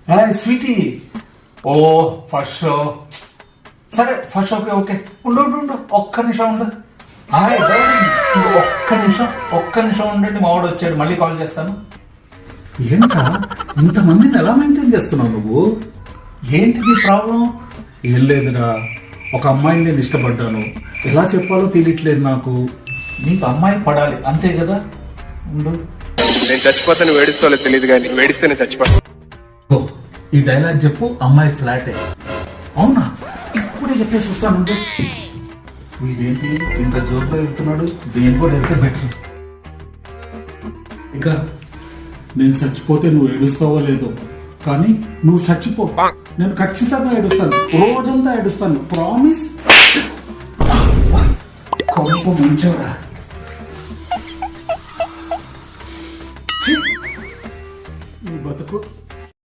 Hi sweetie. Oh first show. సరే first షోకి okay. ఉండు ఉండు ఉండు, ఒక్క నిమిషం ఉండు. హాయ్ డార్లింగ్, ఒక్క నిమిషం ఉండండి, మావాడు వచ్చాడు, మళ్ళీ కాల్ చేస్తాను. ఏంటా ఇంతమందిని ఎలా మెయింటైన్ చేస్తున్నావు నువ్వు? ఏంటి నీ ప్రాబ్లం? ఏం లేదురా, ఒక అమ్మాయిని నేను ఇష్టపడ్డాను, ఎలా చెప్పాలో తెలియట్లేదు నాకు. నీకు అమ్మాయి పడాలి అంతే కదా. ఉండు, నేను చచ్చిపోతాను, వేడిస్తోలో తెలియదు కానీ వేడిస్తేనే చచ్చిపోతాను. ఓ ఈ డైలాగ్ చెప్పు, అమ్మాయి ఫ్లాటే. అవునా, ఇప్పుడే చెప్పేసి వస్తాను. వీడేంటి ఇంత జోరుగా వెళ్తున్నాడు, దేని కూడా వెళ్తే బెటర్. ఇక నేను చచ్చిపోతే నువ్వు ఏడుస్తావో లేదో, కానీ నువ్వు చచ్చిపో, నేను ఖచ్చితంగా ఏడుస్తాను, రోజంతా ఏడుస్తాను, ప్రామిస్. కొంప ముంచోరా. నీ బతుకు